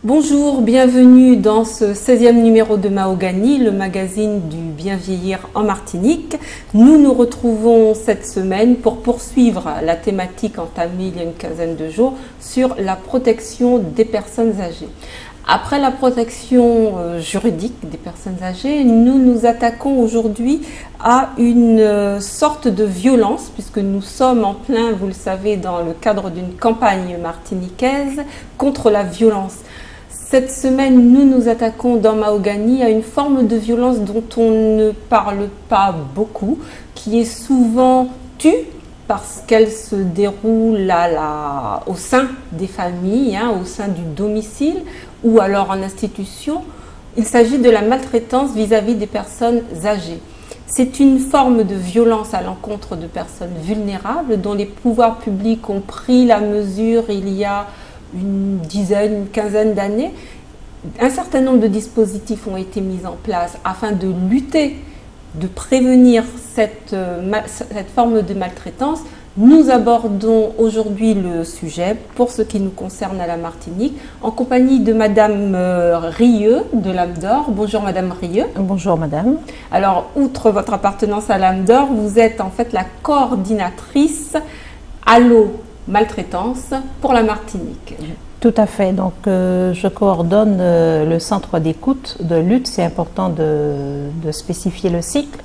Bonjour, bienvenue dans ce 16e numéro de Mahogany, le magazine du bien vieillir en Martinique. Nous nous retrouvons cette semaine pour poursuivre la thématique entamée il y a une quinzaine de jours sur la protection des personnes âgées. Après la protection juridique des personnes âgées, nous nous attaquons aujourd'hui à une sorte de violence, puisque nous sommes en plein, vous le savez, dans le cadre d'une campagne martiniquaise contre la violence. Cette semaine, nous nous attaquons dans Mahogany à une forme de violence dont on ne parle pas beaucoup, qui est souvent tue parce qu'elle se déroule au sein des familles, au sein du domicile ou alors en institution. Il s'agit de la maltraitance vis-à-vis des personnes âgées. C'est une forme de violence à l'encontre de personnes vulnérables dont les pouvoirs publics ont pris la mesure il y a une dizaine, une quinzaine d'années. Un certain nombre de dispositifs ont été mis en place afin de lutter, de prévenir cette forme de maltraitance. Nous abordons aujourd'hui le sujet, pour ce qui nous concerne à la Martinique, en compagnie de Madame Rieux de l'Âme d'Or. Bonjour Madame Rieux. Bonjour Madame. Alors, outre votre appartenance à l'Âme d'Or, vous êtes en fait la coordinatrice Allo Maltraitance pour la Martinique. Tout à fait. Donc, je coordonne le centre d'écoute de lutte. C'est important de spécifier le cycle.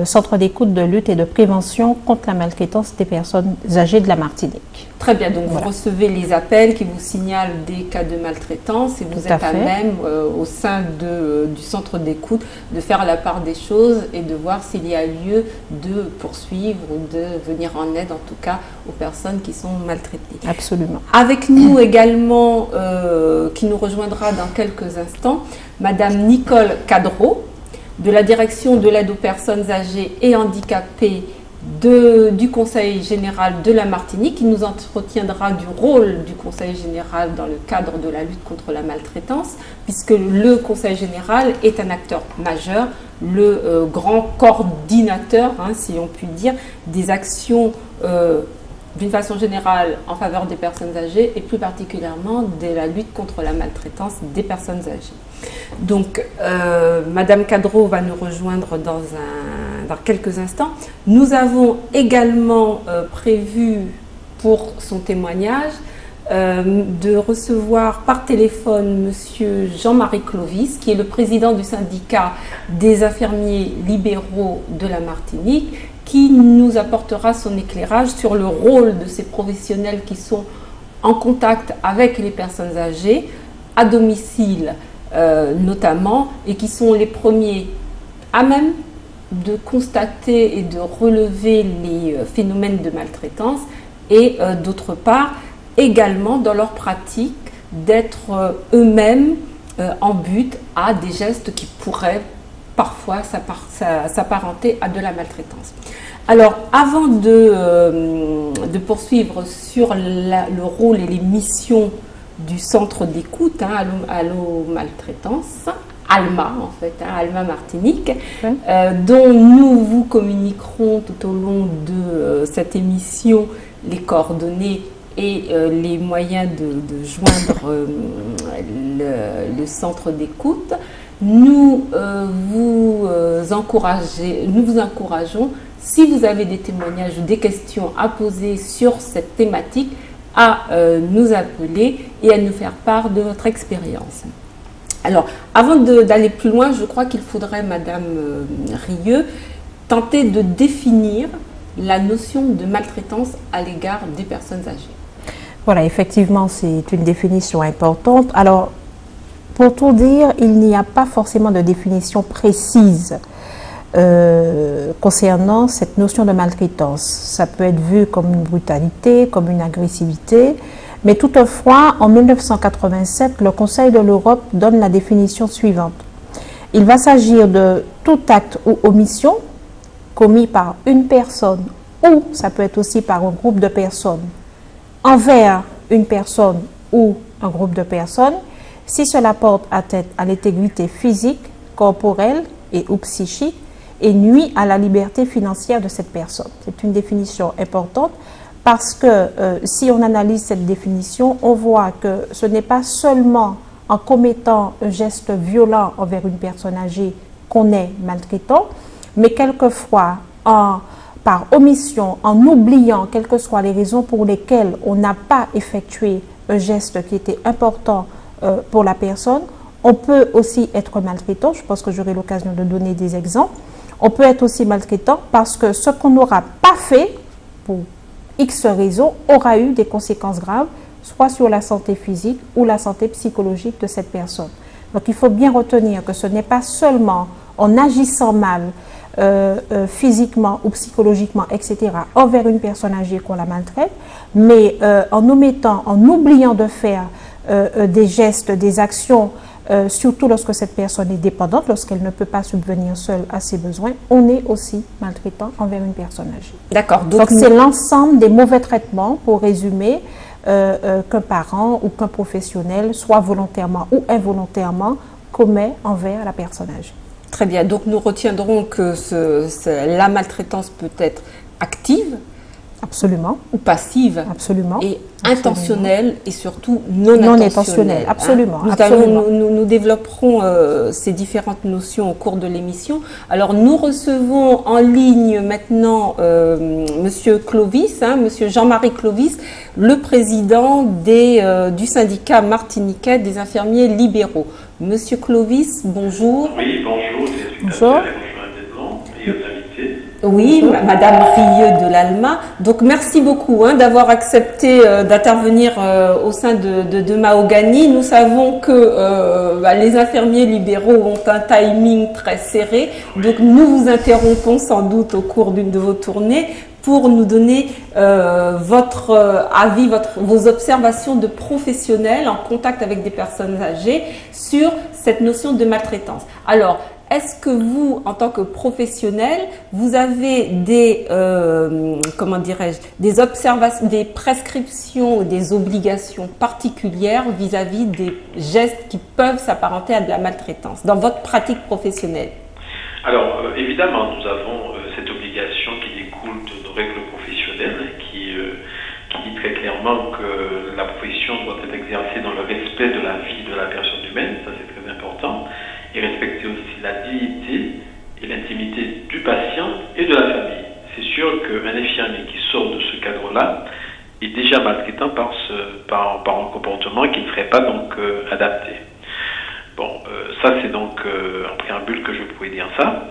Centre d'écoute de lutte et de prévention contre la maltraitance des personnes âgées de la Martinique. Très bien, donc voilà. Vous recevez les appels qui vous signalent des cas de maltraitance et vous êtes à même au sein du centre d'écoute de faire la part des choses et de voir s'il y a lieu de poursuivre ou de venir en aide en tout cas aux personnes qui sont maltraitées. Absolument. Avec nous également, qui nous rejoindra dans quelques instants, Madame Nicole Cadreau, de la direction de l'aide aux personnes âgées et handicapées du Conseil général de la Martinique, qui nous entretiendra du rôle du Conseil général dans le cadre de la lutte contre la maltraitance, puisque le Conseil général est un acteur majeur, le grand coordinateur, si on peut dire, des actions d'une façon générale en faveur des personnes âgées et plus particulièrement de la lutte contre la maltraitance des personnes âgées. Donc, Madame Cadreau va nous rejoindre dans quelques instants. Nous avons également prévu pour son témoignage de recevoir par téléphone Monsieur Jean-Marie Clovis, qui est le président du syndicat des infirmiers libéraux de la Martinique, qui nous apportera son éclairage sur le rôle de ces professionnels qui sont en contact avec les personnes âgées, à domicile notamment, et qui sont les premiers à même de constater et de relever les phénomènes de maltraitance et d'autre part également dans leur pratique d'être eux-mêmes en but à des gestes qui pourraient parfois s'apparenter à de la maltraitance. Alors, avant de poursuivre sur le rôle et les missions du centre d'écoute, Allo Maltraitance, ALMA en fait, ALMA Martinique, dont nous vous communiquerons tout au long de cette émission les coordonnées et les moyens de joindre le centre d'écoute. Nous vous encourageons, si vous avez des témoignages ou des questions à poser sur cette thématique, à nous appeler et à nous faire part de votre expérience. Alors, avant d'aller plus loin, je crois qu'il faudrait, Madame Rieux, tenter de définir la notion de maltraitance à l'égard des personnes âgées. Voilà, effectivement, c'est une définition importante. Alors, pour tout dire, il n'y a pas forcément de définition précise concernant cette notion de maltraitance. Ça peut être vu comme une brutalité, comme une agressivité, Mais toutefois, en 1987, le Conseil de l'Europe donne la définition suivante. Il va s'agir de tout acte ou omission commis par une personne, ou ça peut être aussi par un groupe de personnes, envers une personne ou un groupe de personnes, si cela porte atteinte à l'intégrité physique, corporelle et ou psychique et nuit à la liberté financière de cette personne. C'est une définition importante parce que si on analyse cette définition, on voit que ce n'est pas seulement en commettant un geste violent envers une personne âgée qu'on est maltraitant, mais quelquefois par omission, en oubliant quelles que soient les raisons pour lesquelles on n'a pas effectué un geste qui était important pour la personne, on peut aussi être maltraitant. Je pense que j'aurai l'occasion de donner des exemples. On peut être aussi maltraitant parce que ce qu'on n'aura pas fait, pour X raisons, aura eu des conséquences graves, soit sur la santé physique ou la santé psychologique de cette personne. Donc il faut bien retenir que ce n'est pas seulement en agissant mal, physiquement ou psychologiquement, etc., envers une personne âgée qu'on la maltraite, mais en oubliant de faire des gestes, des actions, surtout lorsque cette personne est dépendante, lorsqu'elle ne peut pas subvenir seule à ses besoins, on est aussi maltraitant envers une personne âgée. D'accord. Donc c'est l'ensemble des mauvais traitements, pour résumer, qu'un parent ou qu'un professionnel, soit volontairement ou involontairement, commet envers la personne âgée. Très bien. Donc nous retiendrons que la maltraitance peut être active. Absolument. Ou passive. Absolument. Et intentionnelle et surtout non intentionnelle. Absolument. Hein. Absolument. Nous développerons ces différentes notions au cours de l'émission. Alors nous recevons en ligne maintenant Monsieur Clovis, Monsieur Jean-Marie Clovis, le président du syndicat martiniquais des infirmiers libéraux. Monsieur Clovis, bonjour. Oui, bonjour. Bonjour. Oui, Madame Rieux de l'ALMA. Donc, merci beaucoup d'avoir accepté d'intervenir au sein de Mahogany. Nous savons que les infirmiers libéraux ont un timing très serré. Donc, nous vous interrompons sans doute au cours d'une de vos tournées pour nous donner votre avis, vos observations de professionnels en contact avec des personnes âgées sur cette notion de maltraitance. Alors, est-ce que vous, en tant que professionnel, vous avez des observations, des prescriptions, des obligations particulières vis-à-vis des gestes qui peuvent s'apparenter à de la maltraitance dans votre pratique professionnelle? Alors, évidemment, nous avons cette obligation qui découle de nos règles professionnelles qui dit très clairement que la profession doit être exercée dans le respect de la vie de la personne humaine, ça c'est très important, et respecter aussi la dignité et l'intimité du patient et de la famille. C'est sûr qu'un infirmier qui sort de ce cadre-là est déjà maltraitant par un comportement qui ne serait pas donc adapté. Bon, ça c'est donc en préambule que je pourrais dire ça.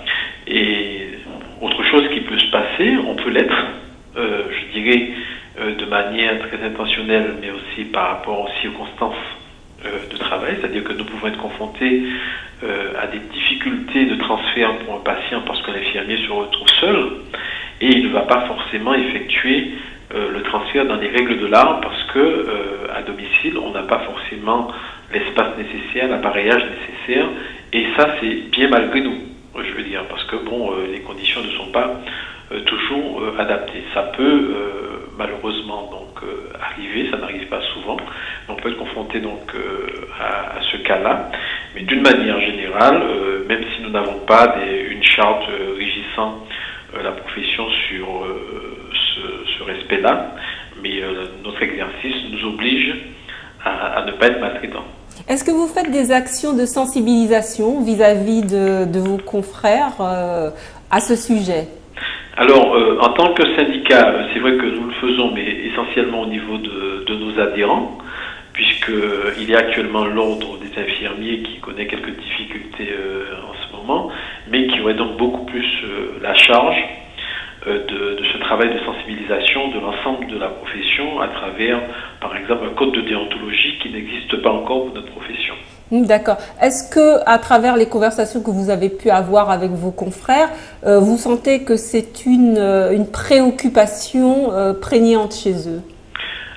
Et autre chose qui peut se passer, on peut l'être, je dirais, de manière très intentionnelle, mais aussi par rapport aux circonstances de travail, c'est-à-dire que nous pouvons être confrontés à des difficultés de transfert pour un patient parce que l'infirmier se retrouve seul et il ne va pas forcément effectuer le transfert dans les règles de l'art parce que à domicile on n'a pas forcément l'espace nécessaire, l'appareillage nécessaire, et ça c'est bien malgré nous, je veux dire, parce que bon, les conditions ne sont pas toujours adaptées. Ça peut malheureusement donc arriver, ça n'arrive pas souvent. On peut être confronté donc à ce cas-là, mais d'une manière générale, même si nous n'avons pas une charte régissant la profession sur ce respect-là, mais notre exercice nous oblige à ne pas être maltraitant. Est-ce que vous faites des actions de sensibilisation vis-à-vis de vos confrères à ce sujet? Alors, en tant que syndicat, c'est vrai que nous le faisons, mais essentiellement au niveau de nos adhérents, puisqu'il y a actuellement l'ordre des infirmiers qui connaît quelques difficultés en ce moment, mais qui aurait donc beaucoup plus la charge de ce travail de sensibilisation de l'ensemble de la profession à travers, par exemple, un code de déontologie qui n'existe pas encore pour notre profession. D'accord. Est-ce que, à travers les conversations que vous avez pu avoir avec vos confrères, vous sentez que c'est une préoccupation prégnante chez eux?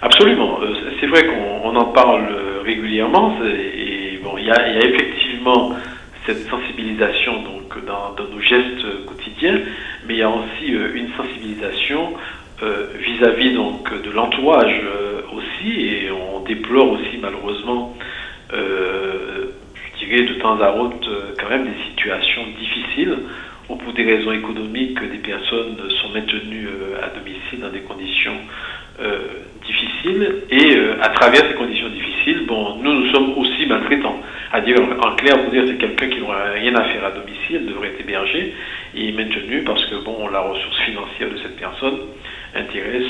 Absolument. c'est vrai qu'on en parle régulièrement et bon, il y a effectivement cette sensibilisation donc dans nos gestes quotidiens, mais il y a aussi une sensibilisation vis-à-vis donc de l'entourage aussi, et on déplore aussi malheureusement, je dirais de temps à autre, quand même des situations difficiles où pour des raisons économiques des personnes sont maintenues à domicile dans des conditions difficiles, et à travers ces conditions difficiles, bon, nous sommes aussi maltraitants. À dire en clair, pour dire c'est quelqu'un qui n'aurait rien à faire à domicile, devrait être hébergé et maintenu parce que bon, la ressource financière de cette personne intéresse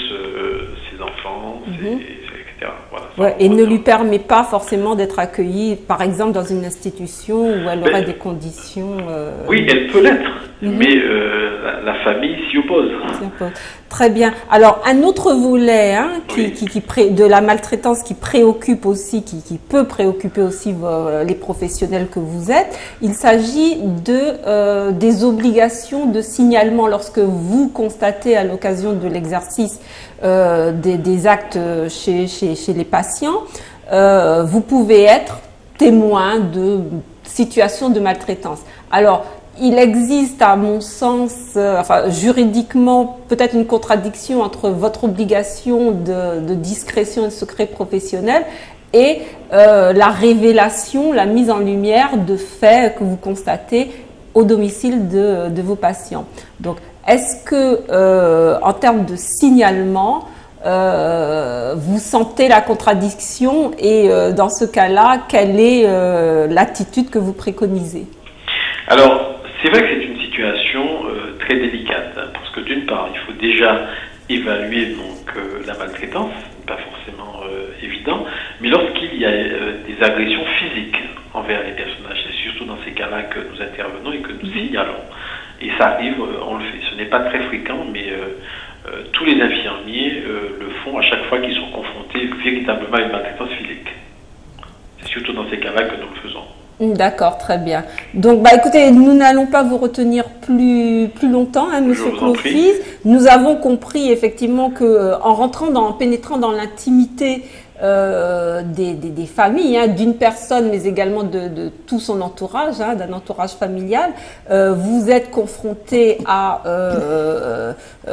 ses enfants, etc. Voilà, ouais, et ne lui permet pas forcément d'être accueillie, par exemple, dans une institution où elle aurait des conditions... Oui, elle peut l'être, mais la famille s'y oppose. Très bien. Alors, un autre volet de la maltraitance qui préoccupe aussi, qui peut préoccuper aussi les professionnels que vous êtes, il s'agit des obligations de signalement lorsque vous constatez à l'occasion de l'exercice des actes chez les patients. Vous pouvez être témoin de situations de maltraitance. Alors, il existe, à mon sens, juridiquement, peut-être une contradiction entre votre obligation de discrétion et de secret professionnel et la révélation, la mise en lumière de faits que vous constatez au domicile de vos patients. Donc, est-ce que, en termes de signalement, vous sentez la contradiction et dans ce cas-là, quelle est l'attitude que vous préconisez? Alors, c'est vrai que c'est une situation très délicate, parce que d'une part, il faut déjà évaluer donc la maltraitance, pas forcément évident, mais lorsqu'il y a des agressions physiques envers les personnages, c'est surtout dans ces cas-là que nous intervenons et que nous signalons. Et ça arrive, on le fait. Ce n'est pas très fréquent, mais tous les infirmiers le font à chaque fois qu'ils sont confrontés véritablement à une maltraitance physique. C'est surtout dans ces cas-là que nous le faisons. D'accord, très bien. Donc, écoutez, nous n'allons pas vous retenir plus longtemps, Monsieur Clovis. Nous avons compris effectivement que, en pénétrant dans l'intimité des familles, d'une personne, mais également de tout son entourage, d'un entourage familial, vous êtes confronté à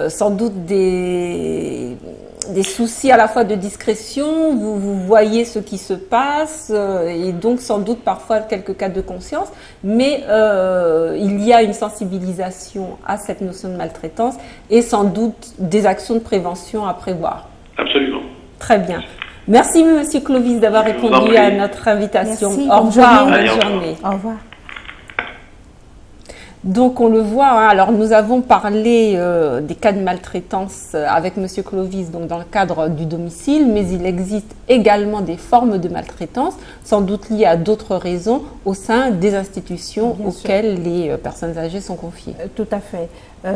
sans doute des soucis à la fois de discrétion, vous voyez ce qui se passe, et donc sans doute parfois quelques cas de conscience, mais il y a une sensibilisation à cette notion de maltraitance et sans doute des actions de prévention à prévoir. Absolument. Très bien. Merci, Monsieur Clovis, d'avoir répondu à notre invitation. Merci. Au revoir, bonne journée. Au revoir. Donc, on le voit, alors nous avons parlé des cas de maltraitance avec Monsieur Clovis, donc dans le cadre du domicile, mais il existe également des formes de maltraitance, sans doute liées à d'autres raisons, au sein des institutions auxquelles les personnes âgées sont confiées. Tout à fait.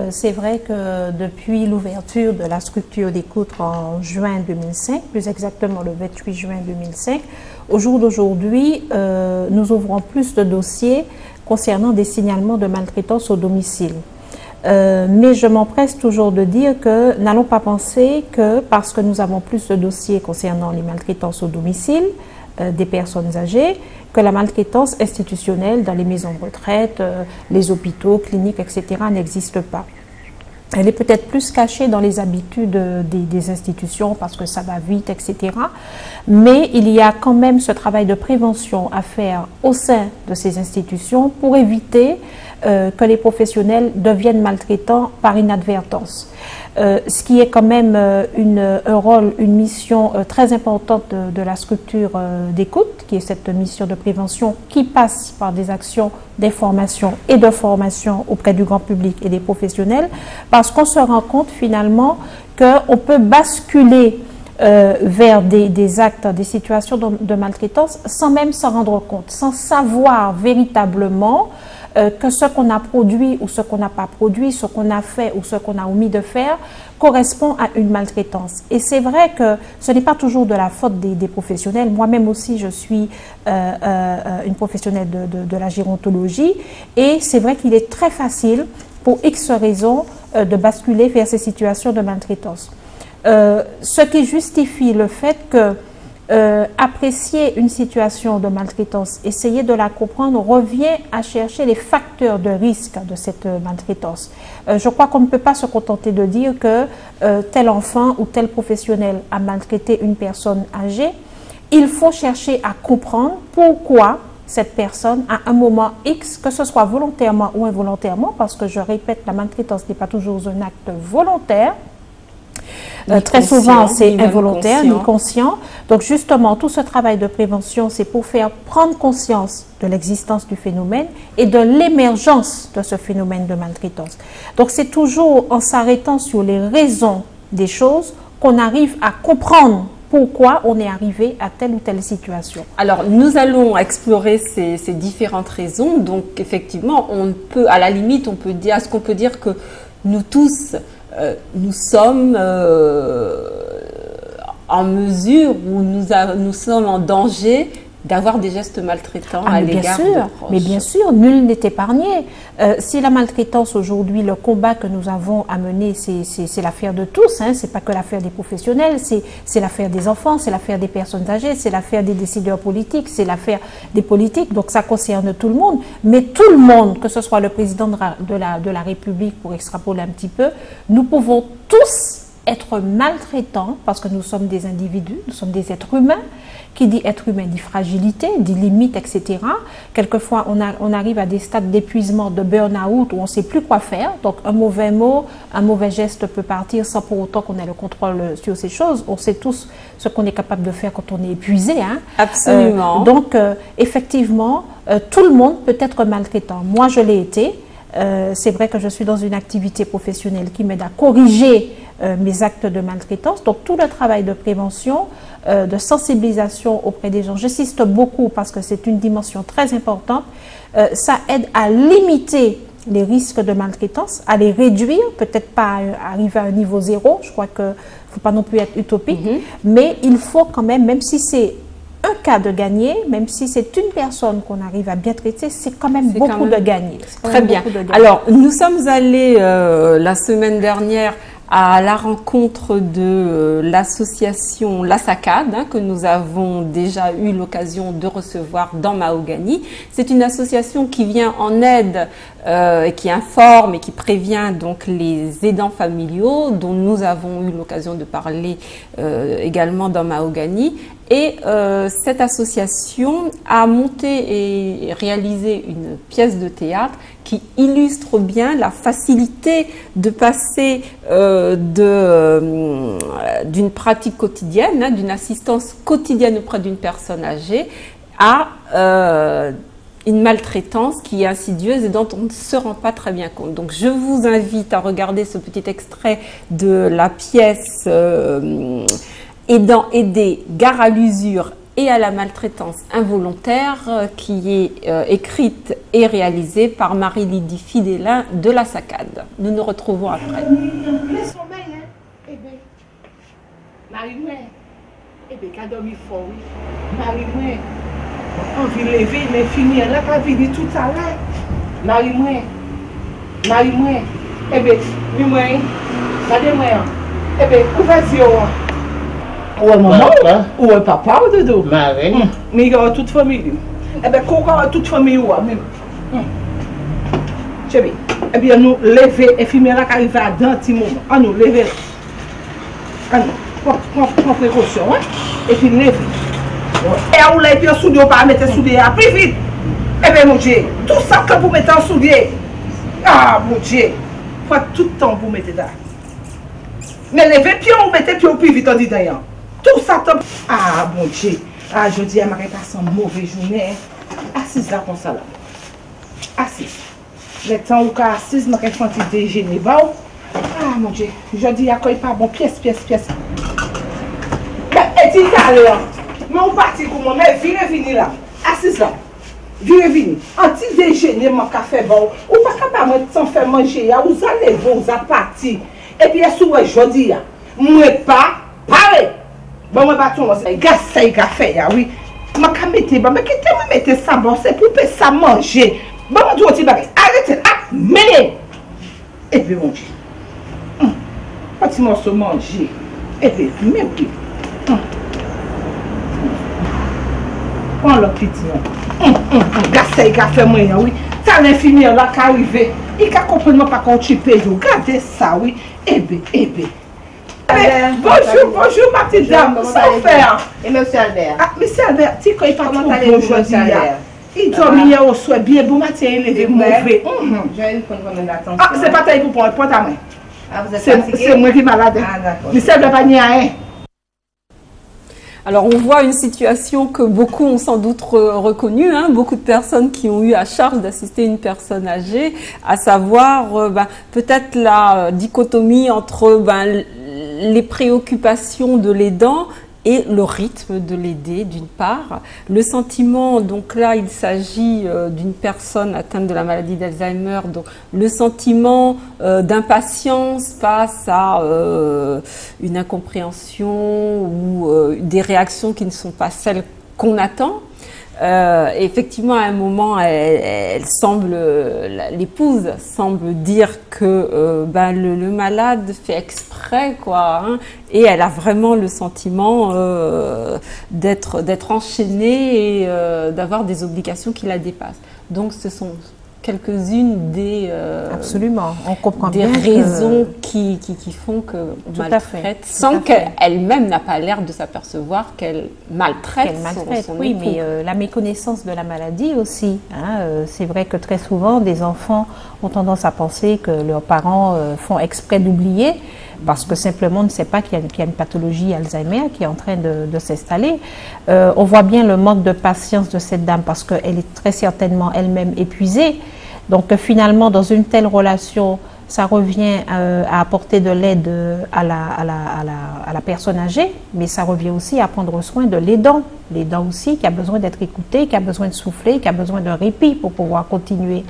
C'est vrai que depuis l'ouverture de la structure d'écoute en juin 2005, plus exactement le 28 juin 2005, au jour d'aujourd'hui, nous ouvrons plus de dossiers concernant des signalements de maltraitance au domicile. Mais je m'empresse toujours de dire que n'allons pas penser que parce que nous avons plus de dossiers concernant les maltraitances au domicile des personnes âgées, que la maltraitance institutionnelle dans les maisons de retraite, les hôpitaux, cliniques, etc. n'existe pas. Elle est peut-être plus cachée dans les habitudes des institutions parce que ça va vite, etc. Mais il y a quand même ce travail de prévention à faire au sein de ces institutions pour éviter que les professionnels deviennent maltraitants par inadvertance. Ce qui est quand même un rôle, une mission très importante de la structure d'écoute, qui est cette mission de prévention qui passe par des actions d'information et de formation auprès du grand public et des professionnels, parce qu'on se rend compte finalement qu'on peut basculer vers des actes, des situations de maltraitance sans même s'en rendre compte, sans savoir véritablement que ce qu'on a produit ou ce qu'on n'a pas produit, ce qu'on a fait ou ce qu'on a omis de faire correspond à une maltraitance. Et c'est vrai que ce n'est pas toujours de la faute des professionnels. Moi-même aussi, je suis une professionnelle de la gérontologie et c'est vrai qu'il est très facile pour X raisons de basculer vers ces situations de maltraitance. Ce qui justifie le fait que apprécier une situation de maltraitance, essayer de la comprendre, revient à chercher les facteurs de risque de cette maltraitance. Je crois qu'on ne peut pas se contenter de dire que tel enfant ou tel professionnel a maltraité une personne âgée. Il faut chercher à comprendre pourquoi cette personne, à un moment X, que ce soit volontairement ou involontairement, parce que je répète, la maltraitance n'est pas toujours un acte volontaire, très souvent c'est involontaire, ni conscient. Donc justement, tout ce travail de prévention, c'est pour faire prendre conscience de l'existence du phénomène et de l'émergence de ce phénomène de maltraitance. Donc c'est toujours en s'arrêtant sur les raisons des choses qu'on arrive à comprendre pourquoi on est arrivé à telle ou telle situation. Alors, nous allons explorer ces différentes raisons. Donc, effectivement, on peut, à la limite, on peut dire, est-ce qu'on peut dire que nous tous, nous sommes en mesure ou nous sommes en danger d'avoir des gestes maltraitants à l'égard de proches. Mais bien sûr, nul n'est épargné. Si la maltraitance aujourd'hui, le combat que nous avons à mener, c'est l'affaire de tous, hein, c'est pas que l'affaire des professionnels, c'est l'affaire des enfants, c'est l'affaire des personnes âgées, c'est l'affaire des décideurs politiques, c'est l'affaire des politiques, donc ça concerne tout le monde. Mais tout le monde, que ce soit le président de la République, pour extrapoler un petit peu, nous pouvons tous être maltraitants parce que nous sommes des individus, nous sommes des êtres humains. Qui dit être humain dit fragilité, dit limite, etc. Quelquefois, on arrive à des stades d'épuisement, de burn-out, où on ne sait plus quoi faire. Donc, un mauvais mot, un mauvais geste peut partir sans pour autant qu'on ait le contrôle sur ces choses. On sait tous ce qu'on est capable de faire quand on est épuisé. Hein. Absolument. Donc, effectivement, tout le monde peut être maltraitant. Moi, je l'ai été. C'est vrai que je suis dans une activité professionnelle qui m'aide à corriger mes actes de maltraitance. Donc, tout le travail de prévention, de sensibilisation auprès des gens, j'insiste beaucoup parce que c'est une dimension très importante, ça aide à limiter les risques de maltraitance, à les réduire, peut-être pas arriver à un niveau zéro, je crois qu'il ne faut pas non plus être utopique, mais il faut quand même si c'est un cas de gagner, même si c'est une personne qu'on arrive à bien traiter, c'est quand même beaucoup de gagner. Très bien. Alors, nous sommes allés la semaine dernière à la rencontre de l'association La Saccade, hein, que nous avons déjà eu l'occasion de recevoir dans Mahogany. C'est une association qui vient en aide, qui informe et qui prévient donc les aidants familiaux, dont nous avons eu l'occasion de parler également dans Mahogany. Et cette association a monté et réalisé une pièce de théâtre qui illustre bien la facilité de passer d'une pratique quotidienne, hein, d'une assistance quotidienne auprès d'une personne âgée, à une maltraitance qui est insidieuse et dont on ne se rend pas très bien compte. Donc je vous invite à regarder ce petit extrait de la pièce Aidant, aider, gare à l'usure et à la maltraitance involontaire, qui est écrite et réalisée par Marie-Lydie Fidelin de La Saccade. Nous nous retrouvons après. Le sommeil, hein? Eh bien, Marie-moi, eh bien, qu'à dormir fort, oui. Marie-moi, on vit lever, mais finir là, qu'à venir tout à l'heure. Marie-moi, eh bien, dis-moi, regardez-moi, eh bien, où vas-y, ou un maman, ou un papa, ou dodo. Marie. Mais il y a toute famille. Eh bien, quand on a toute famille, ou même. Chérie, eh bien, nous lever et filmer là, qui arrive à dans petit moment. À nous lever là. À nous, prends précaution, hein. Et puis lever. Et on l'a puis en soulier, on va mettre soulier à plus vite. Eh bien, mon Dieu, tout ça que vous mettez en soulier. Ah, mon Dieu, faut tout le temps vous mettez là. Mais lever pied, on mettez pied au plus vite, on dit d'ailleurs. Tout ça tombe. Ah, bon Dieu. Ah, je dis, elle m'a passé une mauvaise journée. Assise là, comme ça là. Assise. Le temps où elle est assise, je vais faire un déjeuner. Ah, mon Dieu. Je dis, il n'y a pas bon. Pièce. Mais, et dis, alors. Mais on partit comme moi. Mais, venez là. Assise là. Venez. Un petit déjeuner, mon café bon. Ou pas capable de s'en faire manger. Vous allez vous partir. Et puis, je dis, moi pas, pareil. Bon, moi, c'est un café, oui. Je vais mettre ça, bon, c'est pour ça manger. Bon, je dis, arrêtez, mais. Et puis, mon Dieu. Petit morceau manger. Et puis, mais oui. Prends le petit. Gassé, il a fait moi, oui. Ça l'infirmière là qui arrive. Il a compris pas quand tu payes. Regardez ça, oui. Bonjour, bonjour ma petite dame. Ça fait. Et monsieur Albert? Ah, monsieur Albert, tu sais pas comment trop aujourd'hui. Il dormit hier au soir, bien bon matin, il est mauvais. J'ai une recommandation. Ah, c'est pas taille pour prendre ta main. Ah, vous êtes fatigué? C'est moi qui suis malade. Ah, d'accord. Monsieur Albert, pas ni rien. Alors on voit une situation que beaucoup ont sans doute reconnue, hein, beaucoup de personnes qui ont eu à charge d'assister une personne âgée, à savoir peut-être la dichotomie entre les préoccupations de l'aidant et le rythme de l'aider d'une part. Le sentiment, donc là il s'agit d'une personne atteinte de la maladie d'Alzheimer, donc le sentiment d'impatience face à une incompréhension ou des réactions qui ne sont pas celles qu'on attend. Effectivement, à un moment, l'épouse semble dire que le malade fait exprès, quoi, hein, et elle a vraiment le sentiment d'être enchaînée et d'avoir des obligations qui la dépassent. Donc, ce sont quelques-unes des absolument, on comprend des bien raisons qui font que maltraite, sans qu'elle-même n'a pas l'air de s'apercevoir qu'elle maltraite. Son oui, époux. mais la méconnaissance de la maladie aussi. Hein, c'est vrai que très souvent, des enfants ont tendance à penser que leurs parents font exprès d'oublier, parce que simplement on ne sait pas qu'il y a une pathologie Alzheimer qui est en train de s'installer. On voit bien le manque de patience de cette dame, parce qu'elle est très certainement elle-même épuisée. Donc finalement, dans une telle relation, ça revient à apporter de l'aide à la personne âgée, mais ça revient aussi à prendre soin de l'aidant. L'aidant aussi qui a besoin d'être écouté, qui a besoin de souffler, qui a besoin d'un répit pour pouvoir continuer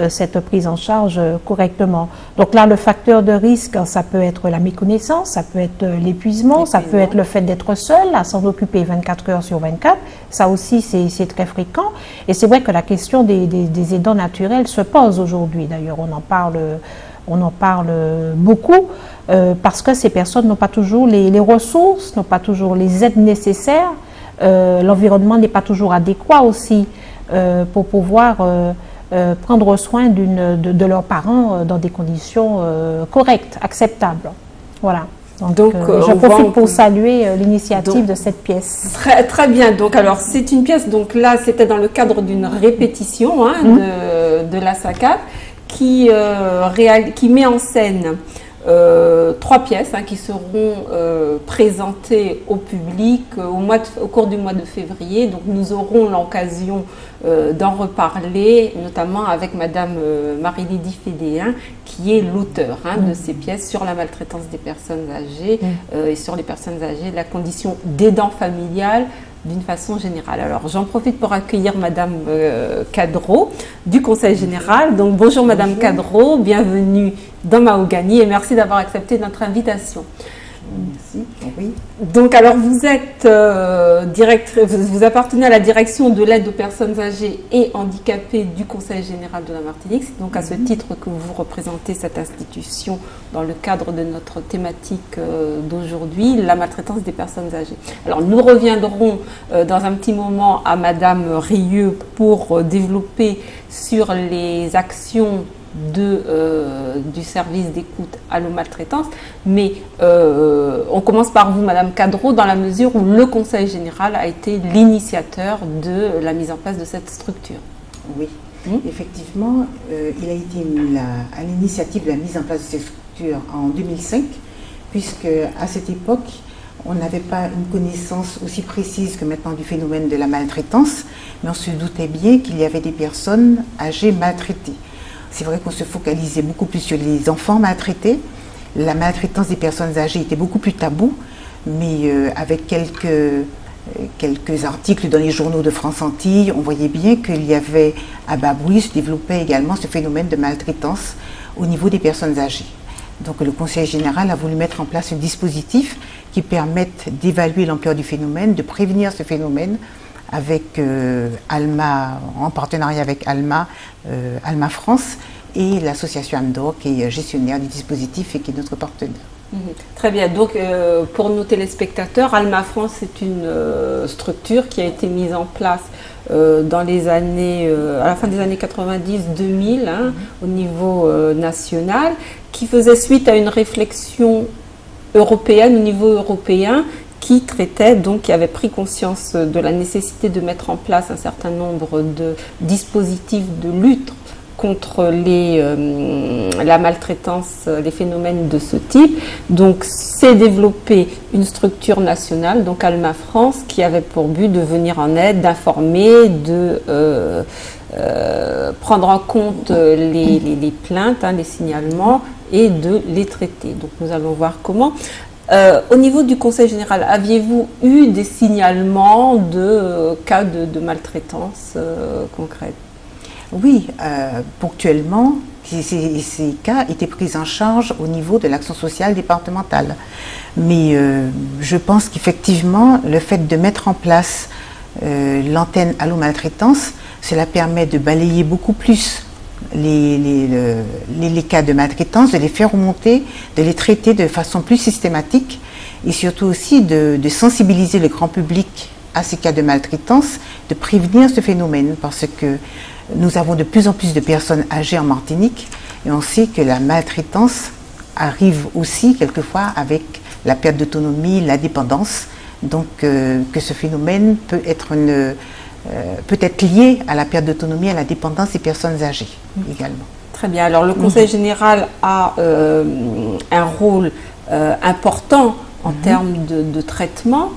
cette prise en charge correctement. Donc là, le facteur de risque, ça peut être la méconnaissance, ça peut être l'épuisement, ça peut être le fait d'être seul, à s'en occuper 24 heures sur 24. Ça aussi, c'est très fréquent. Et c'est vrai que la question des aidants naturels se pose aujourd'hui. D'ailleurs, on en parle beaucoup parce que ces personnes n'ont pas toujours les ressources, n'ont pas toujours les aides nécessaires. L'environnement n'est pas toujours adéquat aussi pour pouvoir prendre soin de leurs parents dans des conditions correctes, acceptables. Voilà. Donc je profite pour saluer l'initiative de cette pièce. Très, très bien. Donc, alors, c'est une pièce, donc là, c'était dans le cadre d'une répétition de la SACAP qui met en scène 3 pièces qui seront présentées au public au cours du mois de février. Donc nous aurons l'occasion d'en reparler, notamment avec Madame Marie-Lydie Fédéen, qui est l'auteur de ces pièces sur la maltraitance des personnes âgées et sur les personnes âgées, la condition d'aidant familial d'une façon générale. Alors j'en profite pour accueillir Madame Cadreau du Conseil général. Donc bonjour Madame Cadreau, bienvenue dans Mahogany et merci d'avoir accepté notre invitation. Merci. Oui. Donc alors vous êtes vous appartenez à la direction de l'aide aux personnes âgées et handicapées du Conseil général de la Martinique. C'est donc à ce titre que vous représentez cette institution dans le cadre de notre thématique d'aujourd'hui, la maltraitance des personnes âgées. Alors nous reviendrons dans un petit moment à Madame Rieux pour développer sur les actions du service d'écoute à la maltraitance, mais on commence par vous, Madame Cadreau, dans la mesure où le Conseil général a été l'initiateur de la mise en place de cette structure. Oui, effectivement, il a été à l'initiative de la mise en place de cette structure en 2005, puisque à cette époque, on n'avait pas une connaissance aussi précise que maintenant du phénomène de la maltraitance, mais on se doutait bien qu'il y avait des personnes âgées maltraitées. C'est vrai qu'on se focalisait beaucoup plus sur les enfants maltraités. La maltraitance des personnes âgées était beaucoup plus tabou, mais avec quelques articles dans les journaux de France-Antilles, on voyait bien qu'il y avait à bas bruit se développait également ce phénomène de maltraitance au niveau des personnes âgées. Donc le Conseil général a voulu mettre en place un dispositif qui permette d'évaluer l'ampleur du phénomène, de prévenir ce phénomène, avec Alma, en partenariat avec Alma France et l'association Amdor qui est gestionnaire du dispositif et qui est notre partenaire. Très bien. Donc, pour nos téléspectateurs, Alma France est une structure qui a été mise en place dans les années, à la fin des années 90-2000, hein, au niveau national, qui faisait suite à une réflexion européenne, au niveau européen, qui traitait, donc, qui avait pris conscience de la nécessité de mettre en place un certain nombre de dispositifs de lutte contre la maltraitance, les phénomènes de ce type. Donc, s'est développée une structure nationale, donc Alma France, qui avait pour but de venir en aide, d'informer, de prendre en compte les plaintes, hein, les signalements et de les traiter. Donc, nous allons voir comment. Au niveau du Conseil général, aviez-vous eu des signalements de cas de maltraitance concrètes? Oui, ponctuellement, ces cas étaient pris en charge au niveau de l'action sociale départementale. Mais je pense qu'effectivement, le fait de mettre en place l'antenne Allo Maltraitance, cela permet de balayer beaucoup plus les cas de maltraitance, de les faire remonter, de les traiter de façon plus systématique et surtout aussi de sensibiliser le grand public à ces cas de maltraitance, de prévenir ce phénomène parce que nous avons de plus en plus de personnes âgées en Martinique et on sait que la maltraitance arrive aussi quelquefois avec la perte d'autonomie, la dépendance, donc que ce phénomène peut être lié à la perte d'autonomie, à la dépendance des personnes âgées également. Très bien. Alors le Conseil général a un rôle important en termes de traitement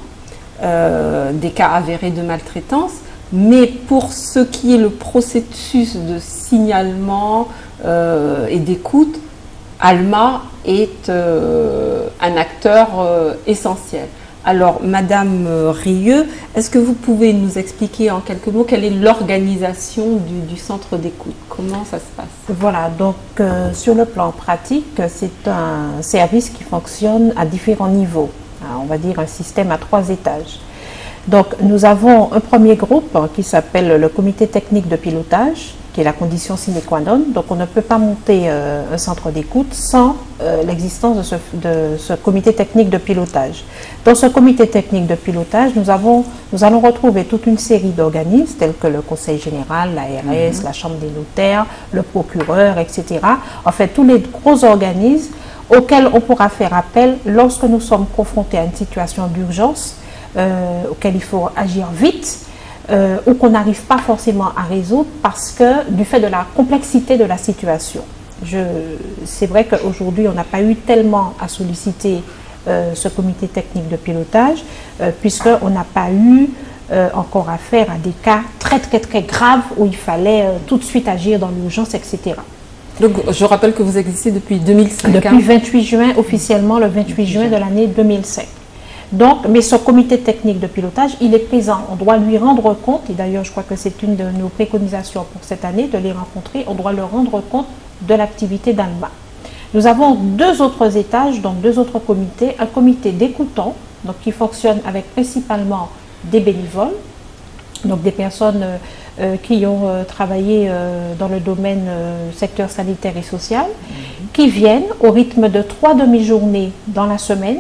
des cas avérés de maltraitance. Mais pour ce qui est le processus de signalement et d'écoute, Alma est un acteur essentiel. Alors, Madame Rieu, est-ce que vous pouvez nous expliquer en quelques mots quelle est l'organisation du centre d'écoute? Comment ça se passe? Voilà, donc sur le plan pratique, c'est un service qui fonctionne à différents niveaux. On va dire un système à 3 étages. Donc, nous avons un premier groupe qui s'appelle le comité technique de pilotage, qui est la condition sine qua non. Donc, on ne peut pas monter un centre d'écoute sans l'existence de ce comité technique de pilotage. Dans ce comité technique de pilotage, nous allons retrouver toute une série d'organismes tels que le Conseil général, l'ARS, la Chambre des notaires, le procureur, etc. En fait, tous les gros organismes auxquels on pourra faire appel lorsque nous sommes confrontés à une situation d'urgence auquel il faut agir vite ou qu'on n'arrive pas forcément à résoudre parce que du fait de la complexité de la situation. C'est vrai qu'aujourd'hui on n'a pas eu tellement à solliciter ce comité technique de pilotage puisqu'on n'a pas eu encore affaire à des cas très graves où il fallait tout de suite agir dans l'urgence, etc. Donc je rappelle que vous existez depuis 2005. Depuis 28 juin, officiellement le 28 juin de l'année 2005. Donc, mais ce comité technique de pilotage, il est présent. On doit lui rendre compte, et d'ailleurs je crois que c'est une de nos préconisations pour cette année, de les rencontrer, on doit leur rendre compte de l'activité d'Alma. Nous avons 2 autres étages, donc 2 autres comités. Un comité d'écoutants, donc qui fonctionne avec principalement des bénévoles, donc des personnes qui ont travaillé dans le domaine secteur sanitaire et social, qui viennent au rythme de 3 demi-journées dans la semaine,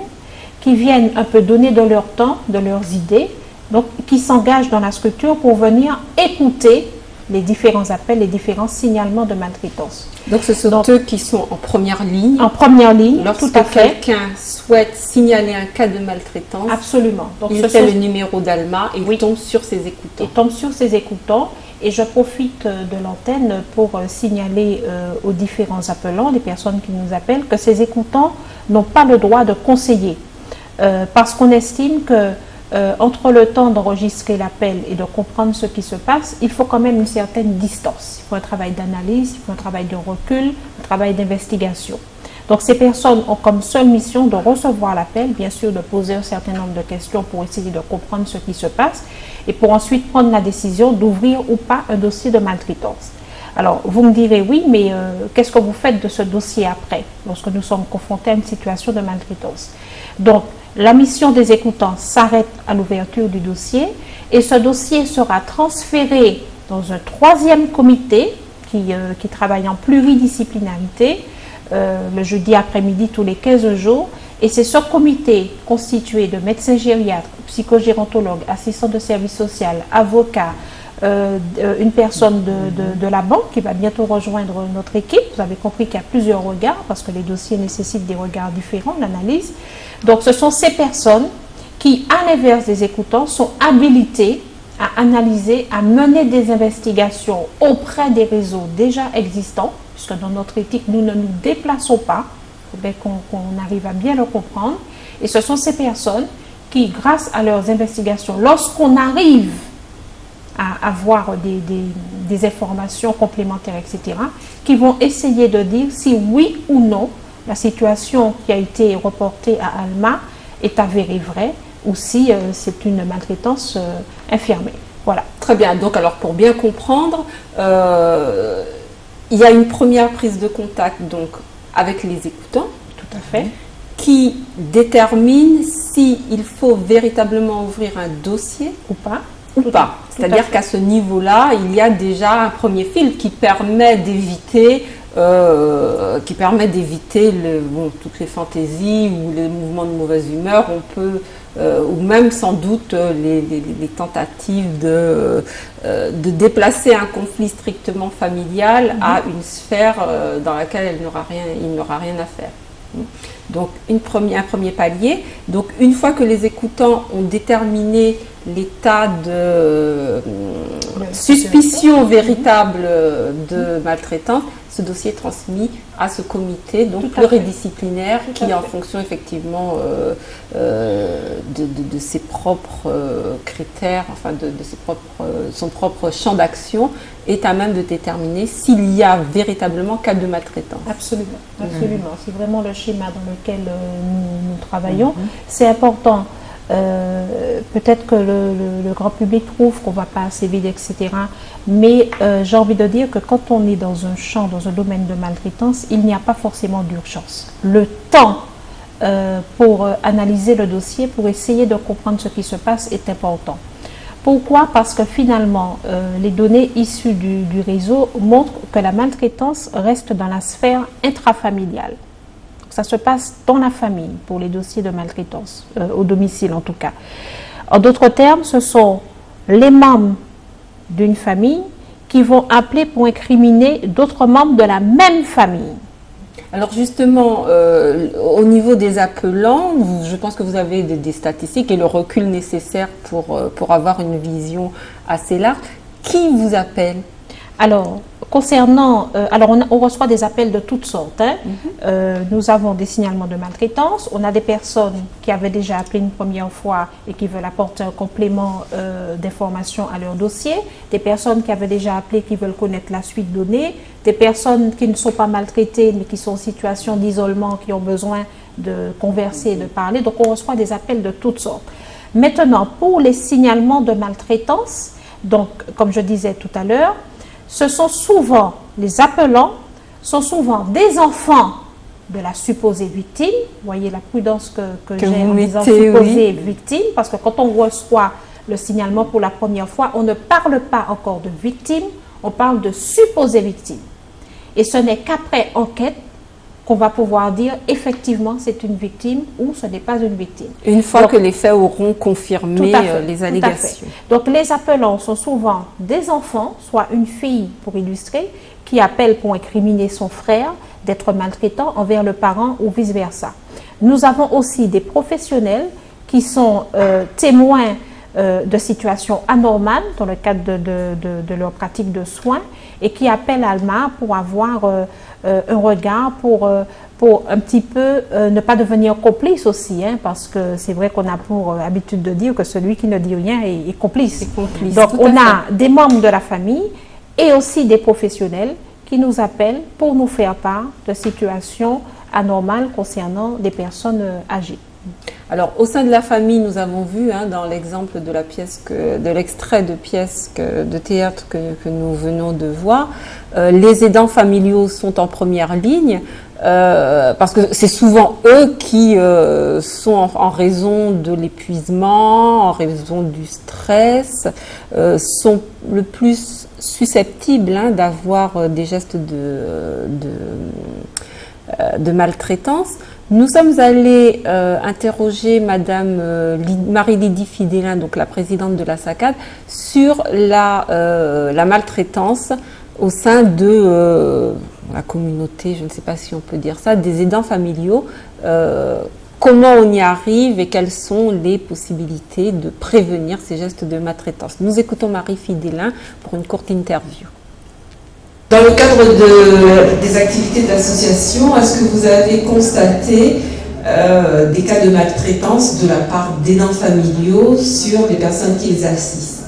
qui viennent un peu donner de leur temps, de leurs idées, donc qui s'engagent dans la structure pour venir écouter les différents appels, les différents signalements de maltraitance. Donc ce sont eux qui sont en première ligne. En première ligne, lorsque tout à fait. quelqu'un souhaite signaler un cas de maltraitance, absolument. Donc il fait le numéro d'Alma et il tombe sur ses écoutants. Il tombe sur ses écoutants et je profite de l'antenne pour signaler aux différents appelants, les personnes qui nous appellent, que ces écoutants n'ont pas le droit de conseiller. Parce qu'on estime que entre le temps d'enregistrer l'appel et de comprendre ce qui se passe, il faut quand même une certaine distance. Il faut un travail d'analyse, il faut un travail de recul, un travail d'investigation. Donc ces personnes ont comme seule mission de recevoir l'appel, bien sûr de poser un certain nombre de questions pour essayer de comprendre ce qui se passe et pour ensuite prendre la décision d'ouvrir ou pas un dossier de maltraitance. Alors vous me direz oui, mais qu'est-ce que vous faites de ce dossier après, lorsque nous sommes confrontés à une situation de maltraitance? Donc la mission des écoutants s'arrête à l'ouverture du dossier et ce dossier sera transféré dans un 3e comité qui travaille en pluridisciplinarité le jeudi après-midi tous les 15 jours Et c'est ce comité constitué de médecins gériatres, psychogérontologues, assistants de service social, avocats, une personne de la banque qui va bientôt rejoindre notre équipe. Vous avez compris qu'il y a plusieurs regards parce que les dossiers nécessitent des regards différents, l'analyse. Donc ce sont ces personnes qui, à l'inverse des écoutants, sont habilitées à analyser, à mener des investigations auprès des réseaux déjà existants, puisque dans notre éthique, nous ne nous déplaçons pas. Il faut qu'on arrive à bien le comprendre. Et ce sont ces personnes qui, grâce à leurs investigations, lorsqu'on arrive à avoir des informations complémentaires, etc., qui vont essayer de dire si oui ou non la situation qui a été reportée à Alma est avérée vraie ou si c'est une maltraitance infirmée. Voilà. Très bien. Donc, alors, pour bien comprendre, il y a une première prise de contact donc, avec les écoutants. Tout à fait. Qui détermine s'il faut véritablement ouvrir un dossier ou pas. C'est-à-dire qu'à ce niveau-là, il y a déjà un premier filtre qui permet d'éviter toutes les fantaisies ou les mouvements de mauvaise humeur. On peut, ou même sans doute les tentatives de déplacer un conflit strictement familial à une sphère dans laquelle il n'aura rien à faire. Donc un premier palier. Donc une fois que les écoutants ont déterminé l'état de suspicion véritable de maltraitance, ce dossier est transmis à ce comité donc pluridisciplinaire qui, en fonction effectivement de ses propres critères, enfin de son propre champ d'action, est à même de déterminer s'il y a véritablement cas de maltraitance. Absolument, absolument. C'est vraiment le schéma dans lequel nous travaillons. C'est important. Peut-être que le grand public trouve qu'on ne va pas assez vite, etc. Mais j'ai envie de dire que quand on est dans un champ, dans un domaine de maltraitance, il n'y a pas forcément d'urgence. Le temps pour analyser le dossier, pour essayer de comprendre ce qui se passe est important. Pourquoi? Parce que finalement, les données issues du réseau montrent que la maltraitance reste dans la sphère intrafamiliale. Ça se passe dans la famille pour les dossiers de maltraitance, au domicile en tout cas. En d'autres termes, ce sont les membres d'une famille qui vont appeler pour incriminer d'autres membres de la même famille. Alors justement, au niveau des appelants, je pense que vous avez des statistiques et le recul nécessaire pour avoir une vision assez large. Qui vous appelle? Alors, concernant, on reçoit des appels de toutes sortes. Nous avons des signalements de maltraitance. On a des personnes qui avaient déjà appelé une première fois et qui veulent apporter un complément d'information à leur dossier. Des personnes qui avaient déjà appelé qui veulent connaître la suite donnée. Des personnes qui ne sont pas maltraitées mais qui sont en situation d'isolement, qui ont besoin de converser, de parler. Donc, on reçoit des appels de toutes sortes. Maintenant, pour les signalements de maltraitance, donc, comme je disais tout à l'heure, ce sont souvent, les appelants, sont souvent des enfants de la supposée victime. Vous voyez la prudence que j'ai en disant supposée victime, parce que quand on reçoit le signalement pour la première fois, on ne parle pas encore de victime, on parle de supposée victime. Et ce n'est qu'après enquête qu'on va pouvoir dire effectivement c'est une victime ou ce n'est pas une victime. Une fois que les faits auront confirmé les allégations. Donc les appelants sont souvent des enfants, soit une fille pour illustrer, qui appelle pour incriminer son frère d'être maltraitant envers le parent ou vice-versa. Nous avons aussi des professionnels qui sont témoins de situations anormales dans le cadre de leur pratique de soins et qui appellent Alma pour avoir un regard, pour un petit peu ne pas devenir complice aussi, parce que c'est vrai qu'on a pour habitude de dire que celui qui ne dit rien est complice. Donc on a des membres de la famille et aussi des professionnels qui nous appellent pour nous faire part de situations anormales concernant des personnes âgées. Alors, au sein de la famille, nous avons vu dans l'exemple de la pièce, de l'extrait de pièce de théâtre que nous venons de voir, les aidants familiaux sont en première ligne parce que c'est souvent eux qui sont en raison de l'épuisement, en raison du stress, sont le plus susceptibles d'avoir des gestes de maltraitance. Nous sommes allés interroger Madame Marie-Lydie Fidélin, donc la présidente de la SACAD, sur la maltraitance au sein de la communauté, je ne sais pas si on peut dire ça, des aidants familiaux. Comment on y arrive et quelles sont les possibilités de prévenir ces gestes de maltraitance. Nous écoutons Marie Fidélin pour une courte interview. Dans le cadre des activités de l'association, est-ce que vous avez constaté des cas de maltraitance de la part d'aidants familiaux sur les personnes qui les assistent?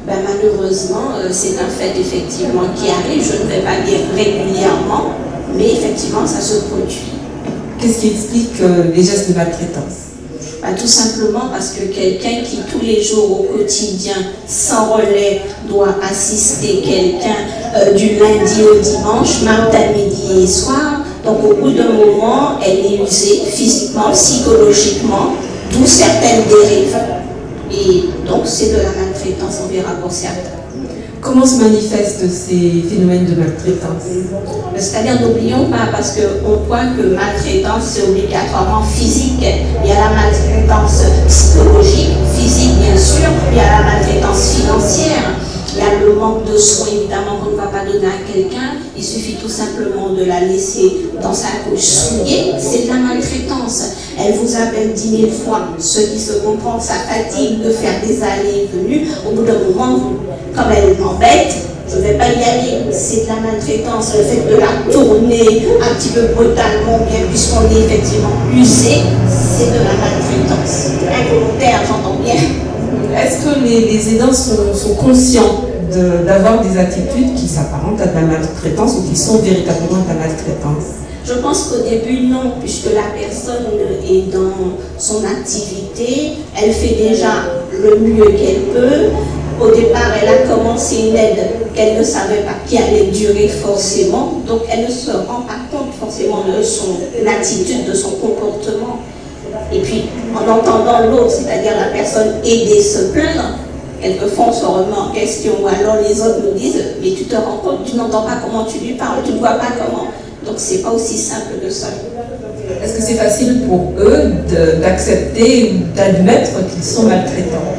Malheureusement, c'est un fait effectivement qui arrive, je ne vais pas dire régulièrement, mais effectivement ça se produit. Qu'est-ce qui explique les gestes de maltraitance? Tout simplement parce que quelqu'un qui tous les jours au quotidien, sans relais, doit assister quelqu'un du lundi au dimanche, matin, midi et soir, donc au bout d'un moment, elle est usée physiquement, psychologiquement, d'où certaines dérives. Et donc c'est de la maltraitance, on verra pour certains. Comment se manifestent ces phénomènes de maltraitance? C'est-à-dire, n'oublions pas, parce qu'on voit que maltraitance, c'est obligatoirement physique. Il y a la maltraitance psychologique, physique bien sûr, il y a la maltraitance financière. Il y a le manque de soins, évidemment, qu'on ne va pas donner à quelqu'un. Il suffit tout simplement de la laisser dans sa couche souillée. C'est de la maltraitance. Elle vous appelle 10 000 fois. Ceux qui se comprennent, ça fatigue de faire des allées et venues. Au bout d'un moment, comme elle m'embête, je ne vais pas y aller. C'est de la maltraitance. Le fait de la tourner un petit peu brutalement, bien puisqu'on est effectivement usé, c'est de la maltraitance. Involontaire, j'entends bien. Est-ce que les aidants sont conscients d'avoir des attitudes qui s'apparentent à de la maltraitance ou qui sont véritablement de la maltraitance? Je pense qu'au début, non, puisque la personne est dans son activité, elle fait déjà le mieux qu'elle peut. Au départ, elle a commencé une aide qu'elle ne savait pas qui allait durer forcément, donc elle ne se rend pas compte forcément de son attitude, de son comportement. Et puis, en entendant l'autre, c'est-à-dire la personne aider se plaindre, quelquefois on se remet en question, ou alors les autres nous disent « mais tu te rends compte, tu n'entends pas comment tu lui parles, tu ne vois pas comment ». Donc c'est pas aussi simple que ça. Est-ce que c'est facile pour eux d'accepter ou d'admettre qu'ils sont maltraitants?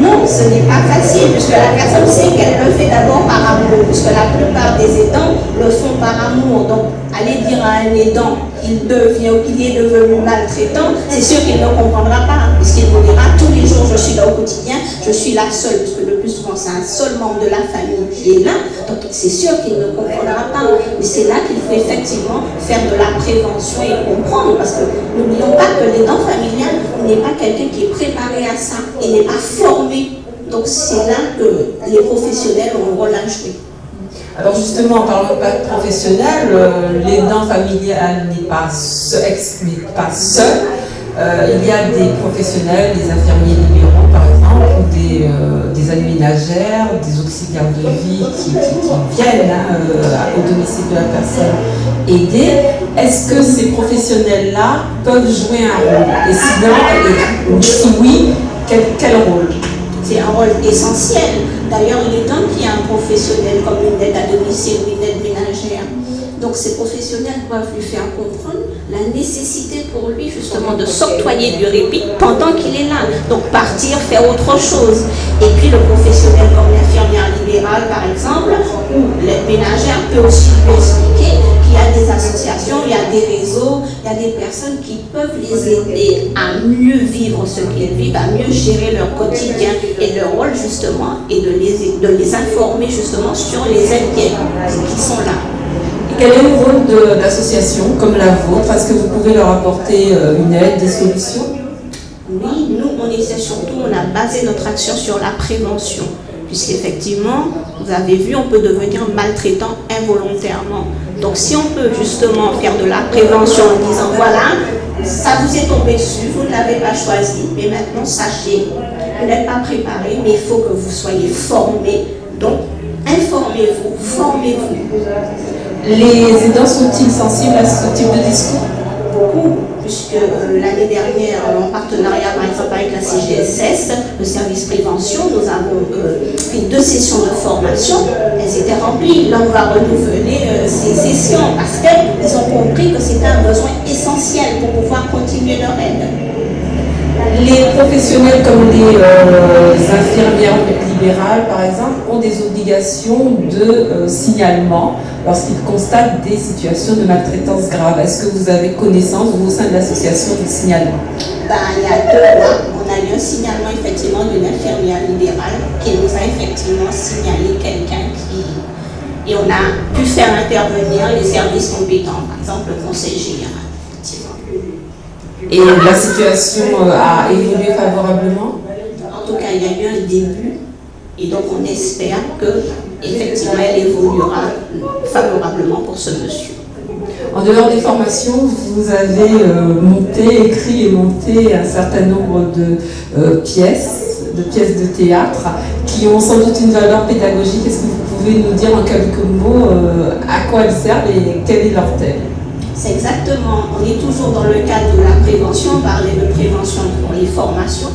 Non, ce n'est pas facile, puisque la personne sait qu'elle le fait d'abord par amour, puisque la plupart des aidants le font par amour. Donc, aller dire à un aidant qu'il devient ou qu'il est devenu maltraitant, c'est sûr qu'il ne comprendra pas, puisqu'il vous dira tous les jours je suis là au quotidien, je suis la seule, parce que le plus souvent c'est un seul membre de la famille qui est là, donc c'est sûr qu'il ne comprendra pas. Mais c'est là qu'il faut effectivement faire de la prévention et comprendre, parce que n'oublions pas que l'aidant familial n'est pas quelqu'un qui est préparé à ça, il n'est pas formé. Donc c'est là que les professionnels ont un rôle à jouer. Alors justement, en parlant pas de professionnel, l'aidant familial n'est pas exclu, pas seul. Il y a des professionnels, des infirmiers libéraux par exemple, ou des aides ménagères, des auxiliaires de vie qui viennent au domicile de la personne aidée. Est-ce que ces professionnels-là peuvent jouer un rôle? Et sinon, si oui, quel rôle? C'est un rôle essentiel. D'ailleurs, il est temps qu'il y ait un professionnel comme une aide à domicile ou une aide ménagère. Donc ces professionnels doivent lui faire comprendre la nécessité pour lui justement de s'octroyer du répit pendant qu'il est là. Donc partir, faire autre chose. Et puis le professionnel comme l'infirmière libérale par exemple, ou l'aide ménagère peut aussi lui expliquer qu'il y a des associations, il y a des réseaux, il y a des personnes qui peuvent les aider à mieux vivre ce qu'ils vivent, à mieux gérer leur quotidien. Et leur rôle justement est de les informer justement sur les aides qui sont là. Quel est le rôle d'associations comme la vôtre? Est-ce que vous pouvez leur apporter une aide, des solutions? Oui, nous, on a basé notre action sur la prévention. Puisqu'effectivement, vous avez vu, on peut devenir maltraitant involontairement. Donc si on peut justement faire de la prévention en disant, voilà, ça vous est tombé dessus, vous ne l'avez pas choisi, mais maintenant sachez, vous n'êtes pas préparé, mais il faut que vous soyez formés. Donc, informez-vous, formez-vous. Les aidants sont-ils sensibles à ce type de discours? Beaucoup, puisque l'année dernière, en partenariat par exemple avec la CGSS, le service prévention, nous avons fait 2 sessions de formation. Elles étaient remplies. Là, on va renouveler ces sessions parce qu'ils ont compris que c'était un besoin essentiel pour pouvoir continuer leur aide. Les professionnels comme les infirmières libérales, par exemple, ont des obligations de signalement lorsqu'ils constatent des situations de maltraitance grave. Est-ce que vous avez connaissance, vous, au sein de l'association, du signalement? Il y a 2 mois, on a eu un signalement effectivement d'une infirmière libérale qui nous a effectivement signalé quelqu'un qui... Et on a pu faire intervenir les services compétents, par exemple le conseil général. Et la situation a évolué favorablement? En tout cas, il y a eu un début et donc on espère que effectivement elle évoluera favorablement pour ce monsieur. En dehors des formations, vous avez écrit et monté un certain nombre de pièces de théâtre qui ont sans doute une valeur pédagogique. Est-ce que vous pouvez nous dire en quelques mots à quoi elles servent et quel est leur thème? C'est exactement, on est toujours dans le cadre de la prévention, on parlait de prévention pour les formations.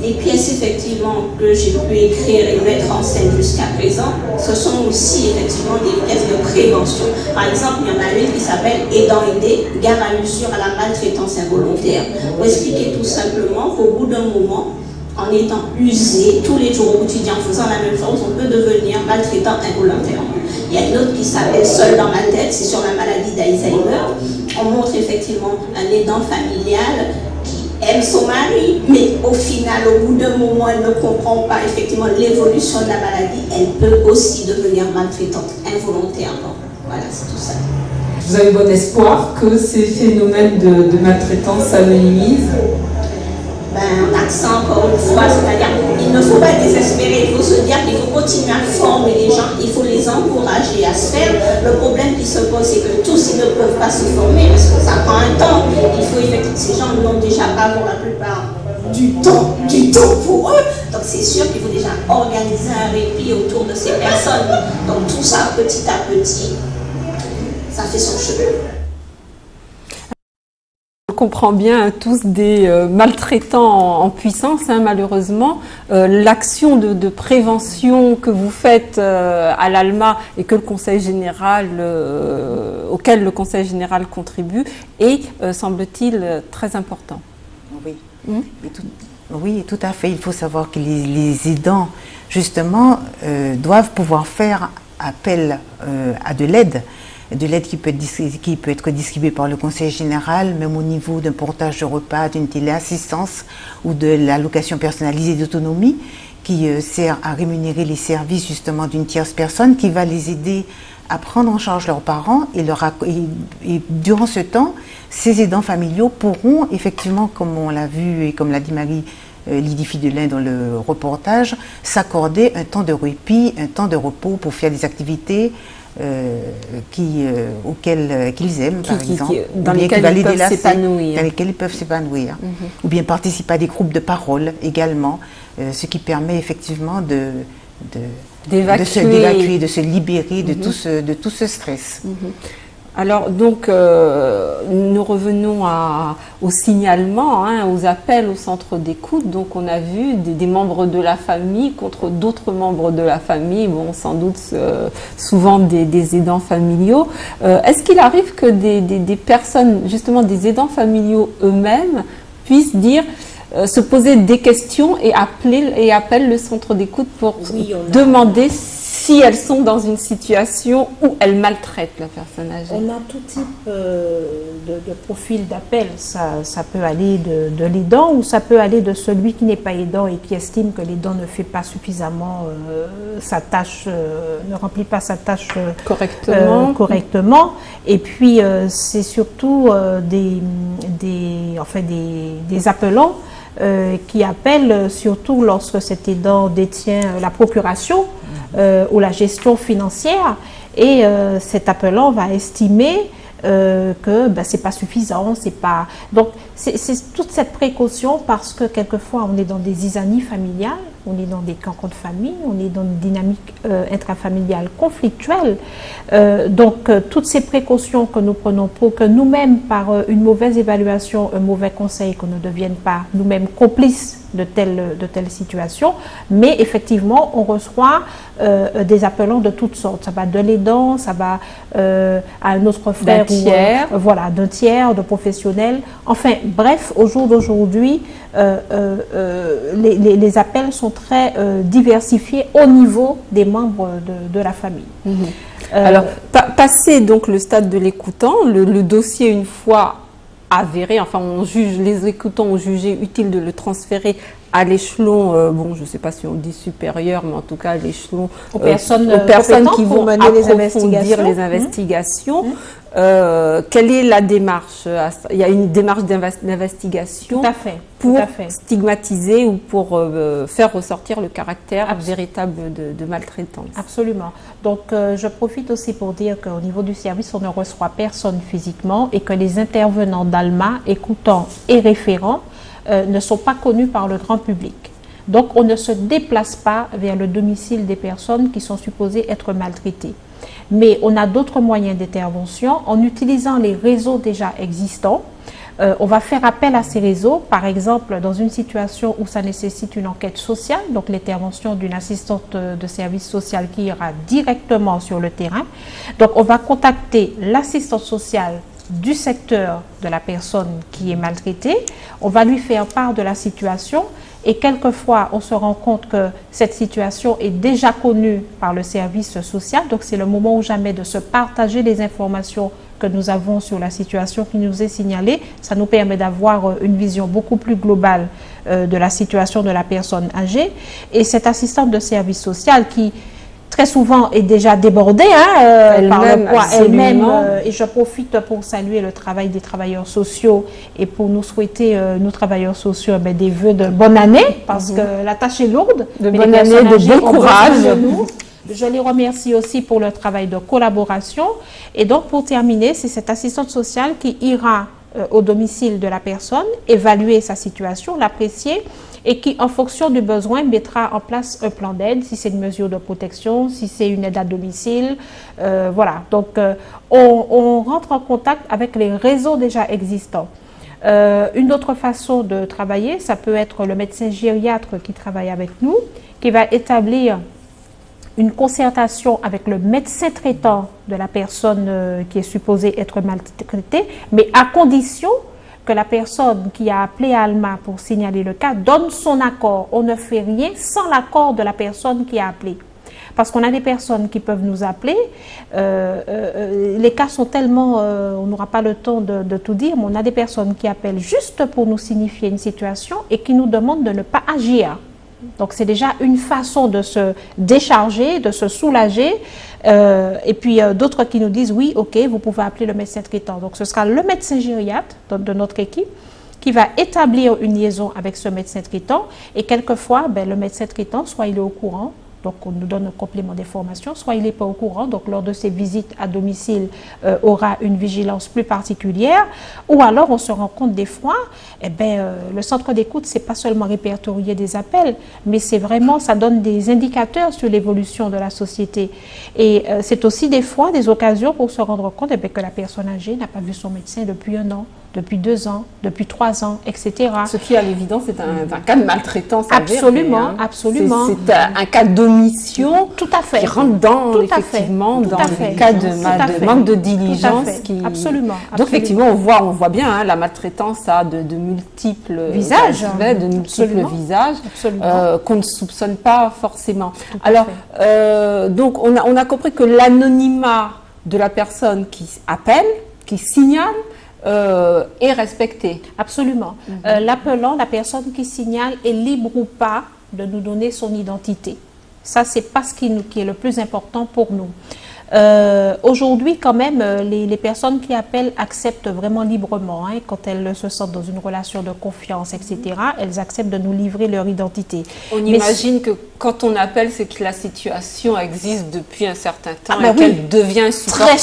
Les pièces effectivement que j'ai pu écrire et mettre en scène jusqu'à présent, ce sont aussi effectivement des pièces de prévention. Par exemple, il y en a une qui s'appelle Aidant aider, garde à l'usure à la maltraitance involontaire. Pour expliquer tout simplement qu'au bout d'un moment, en étant usé tous les jours au quotidien, en faisant la même chose, on peut devenir maltraitant involontairement. Il y a une autre qui s'appelle Seul dans ma tête, c'est sur la maladie d'Alzheimer. On montre effectivement un aidant familial qui aime son mari, mais au final, au bout d'un moment, elle ne comprend pas effectivement l'évolution de la maladie. Elle peut aussi devenir maltraitante involontairement. Voilà, c'est tout ça. Vous avez bon espoir que ces phénomènes de maltraitance s'amenuisent? Un accent encore une fois, c'est-à-dire il ne faut pas désespérer, il faut se dire qu'il faut continuer à former les gens, il faut les encourager à se faire. Le problème qui se pose, c'est que tous ils ne peuvent pas se former parce que ça prend un temps. Il faut effectivement, ces gens n'ont déjà pas pour la plupart du temps pour eux. Donc c'est sûr qu'il faut déjà organiser un répit autour de ces personnes. Donc tout ça, petit à petit, ça fait son chemin. On comprend bien tous des maltraitants en puissance, malheureusement. L'action de prévention que vous faites à l'ALMA et que le Conseil général, auquel le Conseil général contribue, est, semble-t-il, très important. Oui. Oui, tout à fait. Il faut savoir que les aidants, justement, doivent pouvoir faire appel à de l'aide qui peut être distribuée par le Conseil général, même au niveau d'un portage de repas, d'une téléassistance ou de l'allocation personnalisée d'autonomie qui sert à rémunérer les services justement d'une tierce personne qui va les aider à prendre en charge leurs parents et durant ce temps, ces aidants familiaux pourront effectivement, comme on l'a vu et comme l'a dit Marie Lydie Fidelin dans le reportage, s'accorder un temps de répit, un temps de repos pour faire des activités qu'ils aiment, par exemple, dans lesquels ils peuvent s'épanouir. Dans lesquels ils peuvent s'épanouir. Ou bien participer à des groupes de parole également, ce qui permet effectivement d'évacuer, de se libérer de tout ce stress. Alors donc, nous revenons au signalement, aux appels au centre d'écoute. Donc on a vu des membres de la famille contre d'autres membres de la famille, bon sans doute souvent des aidants familiaux. Est-ce qu'il arrive que des personnes, justement des aidants familiaux eux-mêmes, puissent se poser des questions et appellent le centre d'écoute pour demander si elles sont dans une situation où elles maltraitent la personne âgée? On a tout type de profil d'appel. Ça peut aller de l'aidant ou ça peut aller de celui qui n'est pas aidant et qui estime que l'aidant ne fait pas suffisamment sa tâche, ne remplit pas sa tâche correctement. Et puis c'est surtout des appelants qui appellent surtout lorsque cet aidant détient la procuration ou la gestion financière et cet appelant va estimer que c'est pas suffisant, c'est pas... Donc c'est toute cette précaution parce que quelquefois on est dans des isanies familiales, on est dans des cancans de famille, on est dans une dynamique intrafamiliale conflictuelle. Donc toutes ces précautions que nous prenons pour que nous-mêmes par une mauvaise évaluation, un mauvais conseil, qu'on ne devienne pas nous-mêmes complices de telles situations, mais effectivement, on reçoit des appelants de toutes sortes. Ça va de l'aidant, ça va à un autre frère, d'un tiers, voilà, d'un tiers, de professionnels. Enfin, bref, au jour d'aujourd'hui, les appels sont très diversifiés au niveau des membres de la famille. Alors, passé donc le stade de l'écoutant, le dossier une fois avéré, enfin les écoutants ont jugé utile de le transférer à l'échelon, bon, je ne sais pas si on dit supérieur, mais en tout cas à l'échelon aux personnes qui vont mener les investigations. Quelle est la démarche? Il y a une démarche d'investigation pour stigmatiser ou pour faire ressortir le caractère véritable de maltraitance. Absolument. Donc, je profite aussi pour dire qu'au niveau du service, on ne reçoit personne physiquement et que les intervenants d'ALMA, écoutants et référents, ne sont pas connus par le grand public. Donc, on ne se déplace pas vers le domicile des personnes qui sont supposées être maltraitées. Mais on a d'autres moyens d'intervention en utilisant les réseaux déjà existants. On va faire appel à ces réseaux, par exemple, dans une situation où ça nécessite une enquête sociale, donc l'intervention d'une assistante de service social qui ira directement sur le terrain. Donc, on va contacter l'assistante sociale du secteur de la personne qui est maltraitée, on va lui faire part de la situation et quelquefois on se rend compte que cette situation est déjà connue par le service social, donc c'est le moment ou jamais de se partager les informations que nous avons sur la situation qui nous est signalée. Ça nous permet d'avoir une vision beaucoup plus globale de la situation de la personne âgée et cette assistante de service social qui très souvent est déjà débordée par le poids elle-même. Et je profite pour saluer le travail des travailleurs sociaux et pour nous souhaiter, nous travailleurs sociaux, des vœux de bonne année, parce que la tâche est lourde. De bonne année, de bon courage. Je les remercie aussi pour le travail de collaboration. Et donc, pour terminer, c'est cette assistante sociale qui ira au domicile de la personne, évaluer sa situation, l'apprécier, et qui, en fonction du besoin, mettra en place un plan d'aide, si c'est une mesure de protection, si c'est une aide à domicile. Voilà, donc on rentre en contact avec les réseaux déjà existants. Une autre façon de travailler, ça peut être le médecin gériatre qui travaille avec nous, qui va établir une concertation avec le médecin traitant de la personne qui est supposée être maltraitée, mais à condition que la personne qui a appelé ALMA pour signaler le cas donne son accord. On ne fait rien sans l'accord de la personne qui a appelé. Parce qu'on a des personnes qui peuvent nous appeler, les cas sont tellement, on n'aura pas le temps de tout dire, mais on a des personnes qui appellent juste pour nous signifier une situation et qui nous demandent de ne pas agir. Donc c'est déjà une façon de se décharger, de se soulager. Et puis d'autres qui nous disent oui, ok, vous pouvez appeler le médecin traitant. Donc ce sera le médecin gériatre de notre équipe qui va établir une liaison avec ce médecin traitant. Et quelquefois, le médecin traitant, soit il est au courant, donc on nous donne un complément d'information, soit il n'est pas au courant, donc lors de ses visites à domicile, aura une vigilance plus particulière, ou alors on se rend compte des fois, le centre d'écoute, c'est pas seulement répertorier des appels, mais c'est vraiment, ça donne des indicateurs sur l'évolution de la société. Et c'est aussi des fois des occasions pour se rendre compte que la personne âgée n'a pas vu son médecin depuis 1 an, depuis 2 ans, depuis 3 ans, etc. Ce qui, à l'évidence, est un cas de maltraitance avéré. Absolument, absolument. C'est un cas d'omission tout à fait. Qui rentre dans, effectivement, dans le cas de manque de diligence. Absolument. Donc, effectivement, on voit bien, la maltraitance a de multiples visages, visages qu'on ne soupçonne pas forcément. Alors, donc, on a compris que l'anonymat de la personne qui appelle, qui signale, est respecté. Absolument. L'appelant, la personne qui signale est libre ou pas de nous donner son identité. Ça, c'est pas ce qui est le plus important pour nous. Aujourd'hui, quand même, les personnes qui appellent acceptent vraiment librement, quand elles se sentent dans une relation de confiance, etc., elles acceptent de nous livrer leur identité. On imagine que quand on appelle, c'est que la situation existe depuis un certain temps et qu'elle devient insupportable.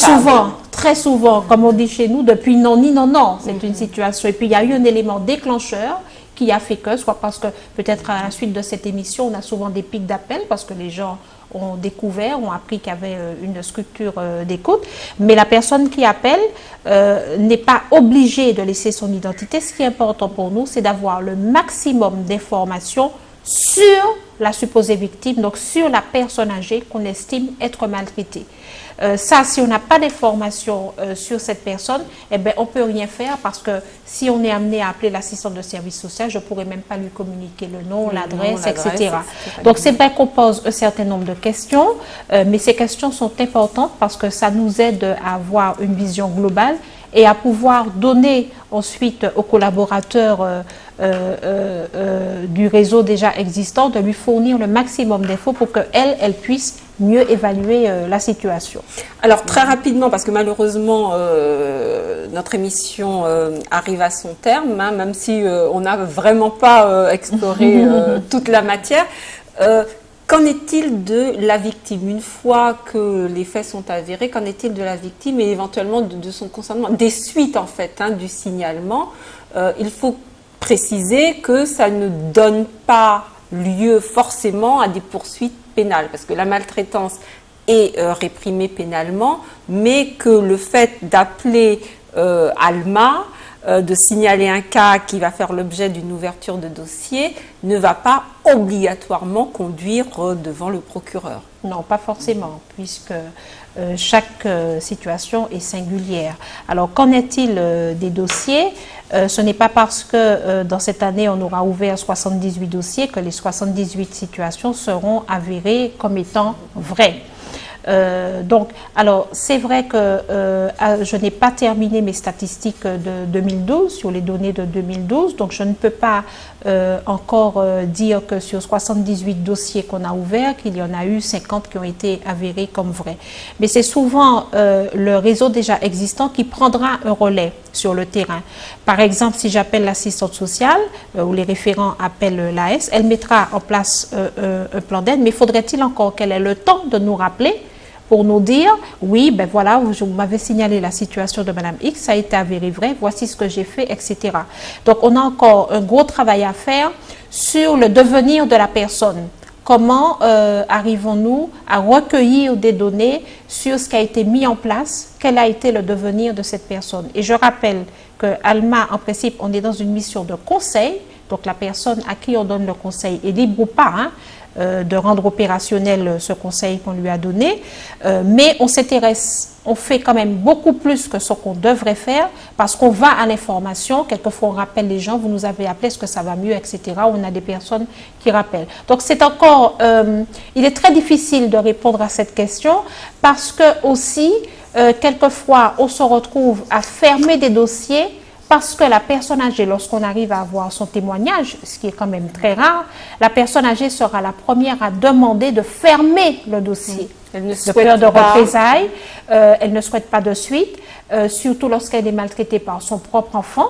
Très souvent, comme on dit chez nous, depuis non ni non non, c'est une situation. Et puis, il y a eu un élément déclencheur qui a fait que, soit parce que peut-être à la suite de cette émission, on a souvent des pics d'appel parce que les gens ont découvert, ont appris qu'il y avait une structure d'écoute, mais la personne qui appelle n'est pas obligée de laisser son identité. Ce qui est important pour nous, c'est d'avoir le maximum d'informations sur la supposée victime, donc sur la personne âgée qu'on estime être maltraitée. Ça, si on n'a pas d'informations sur cette personne, eh ben, on ne peut rien faire parce que si on est amené à appeler l'assistante de service social, je ne pourrais même pas lui communiquer le nom, l'adresse, etc. Donc, c'est vrai qu'on pose un certain nombre de questions, mais ces questions sont importantes parce que ça nous aide à avoir une vision globale et à pouvoir donner ensuite aux collaborateurs du réseau déjà existant, de lui fournir le maximum d'infos pour qu'elle puisse mieux évaluer la situation. Alors très rapidement, parce que malheureusement notre émission arrive à son terme, hein, même si on n'a vraiment pas exploré toute la matière. Qu'en est-il de la victime? Une fois que les faits sont avérés, qu'en est-il de la victime et éventuellement de son consentement? Des suites en fait hein, du signalement. Il faut préciser que ça ne donne pas lieu forcément à des poursuites pénales, parce que la maltraitance est réprimée pénalement, mais que le fait d'appeler Alma, de signaler un cas qui va faire l'objet d'une ouverture de dossier, ne va pas obligatoirement conduire devant le procureur. Non, pas forcément, puisque chaque situation est singulière. Alors, qu'en est-il des dossiers? Ce n'est pas parce que dans cette année, on aura ouvert 78 dossiers que les 78 situations seront avérées comme étant vraies. Donc, alors, c'est vrai que je n'ai pas terminé mes statistiques de 2012, sur les données de 2012, donc je ne peux pas encore dire que sur 78 dossiers qu'on a ouverts, qu'il y en a eu 50 qui ont été avérés comme vrais. Mais c'est souvent le réseau déjà existant qui prendra un relais sur le terrain. Par exemple, si j'appelle l'assistante sociale ou les référents appellent l'AS, elle mettra en place un plan d'aide, mais faudrait-il encore qu'elle ait le temps de nous rappeler pour nous dire, oui, ben voilà, vous m'avez signalé la situation de Madame X, ça a été avéré vrai, voici ce que j'ai fait, etc. Donc, on a encore un gros travail à faire sur le devenir de la personne. Comment arrivons-nous à recueillir des données sur ce qui a été mis en place, quel a été le devenir de cette personne. Et je rappelle que Alma, en principe, on est dans une mission de conseil, donc la personne à qui on donne le conseil est libre ou pas, hein, de rendre opérationnel ce conseil qu'on lui a donné, mais on s'intéresse, on fait quand même beaucoup plus que ce qu'on devrait faire parce qu'on va à l'information, quelquefois on rappelle les gens, vous nous avez appelé, est-ce que ça va mieux, etc. On a des personnes qui rappellent. Donc c'est encore, il est très difficile de répondre à cette question parce que aussi, quelquefois on se retrouve à fermer des dossiers parce que la personne âgée, lorsqu'on arrive à avoir son témoignage, ce qui est quand même très rare, la personne âgée sera la première à demander de fermer le dossier. Elle ne souhaite de peur de représailles, elle ne souhaite pas de suite, surtout lorsqu'elle est maltraitée par son propre enfant.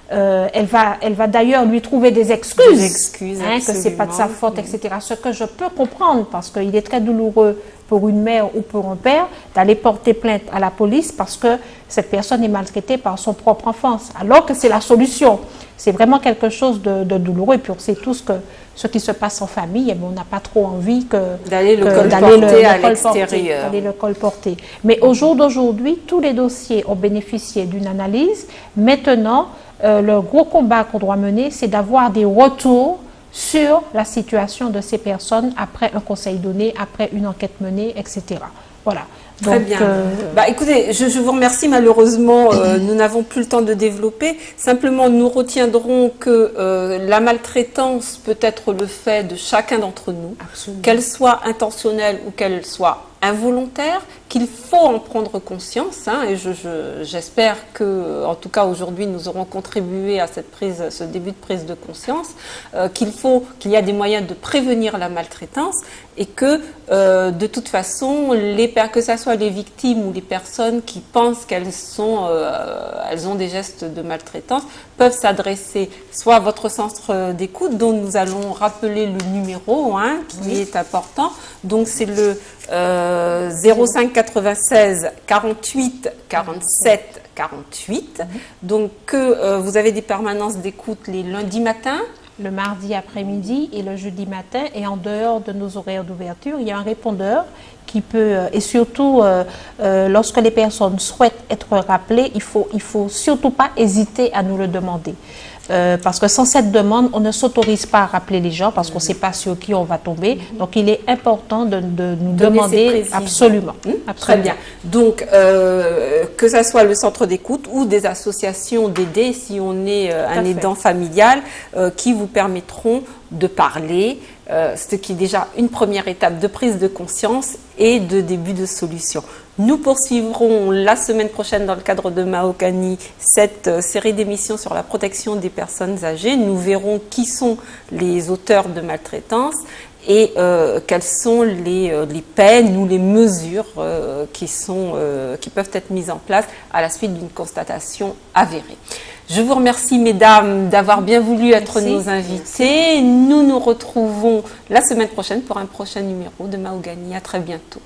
Elle va d'ailleurs lui trouver des excuses hein, que ce n'est pas de sa faute, etc. Ce que je peux comprendre parce qu'il est très douloureux pour une mère ou pour un père d'aller porter plainte à la police parce que cette personne est maltraitée par son propre enfant, alors que c'est la solution. C'est vraiment quelque chose de douloureux et puis on sait tous que ce qui se passe en famille, eh bien, on n'a pas trop envie d'aller le colporter à l'extérieur. D'aller le colporter. Mais au jour d'aujourd'hui, tous les dossiers ont bénéficié d'une analyse. Maintenant, le gros combat qu'on doit mener, c'est d'avoir des retours sur la situation de ces personnes après un conseil donné, après une enquête menée, etc. Voilà. Très bien. Bah, écoutez, je vous remercie. Malheureusement, nous n'avons plus le temps de développer. Simplement, nous retiendrons que la maltraitance peut être le fait de chacun d'entre nous, qu'elle soit intentionnelle ou qu'elle soit involontaire, qu'il faut en prendre conscience, hein, et j'espère que, en tout cas aujourd'hui, nous aurons contribué à ce début de prise de conscience, qu'il y a des moyens de prévenir la maltraitance et que, de toute façon, que ce soit les victimes ou les personnes qui pensent qu'elles ont des gestes de maltraitance, peuvent s'adresser soit à votre centre d'écoute, dont nous allons rappeler le numéro, hein, qui est important. Donc c'est le 05 96 48 47 48. Donc, vous avez des permanences d'écoute les lundis matins, le mardi après-midi et le jeudi matin. Et en dehors de nos horaires d'ouverture, il y a un répondeur qui peut, et surtout lorsque les personnes souhaitent être rappelées, il faut surtout pas hésiter à nous le demander. Parce que sans cette demande, on ne s'autorise pas à rappeler les gens parce qu'on ne sait pas sur qui on va tomber. Donc, il est important de nous demander absolument. Très bien. Donc, que ce soit le centre d'écoute ou des associations d'aidés, si on est un aidant familial, qui vous permettront de parler, ce qui est déjà une première étape de prise de conscience et de début de solution. Nous poursuivrons la semaine prochaine dans le cadre de Mahogany cette série d'émissions sur la protection des personnes âgées. Nous verrons qui sont les auteurs de maltraitance et quelles sont les peines ou les mesures qui peuvent être mises en place à la suite d'une constatation avérée. Je vous remercie, mesdames, d'avoir bien voulu être nos invités. Nous nous retrouvons la semaine prochaine pour un prochain numéro de Mahogany. À très bientôt.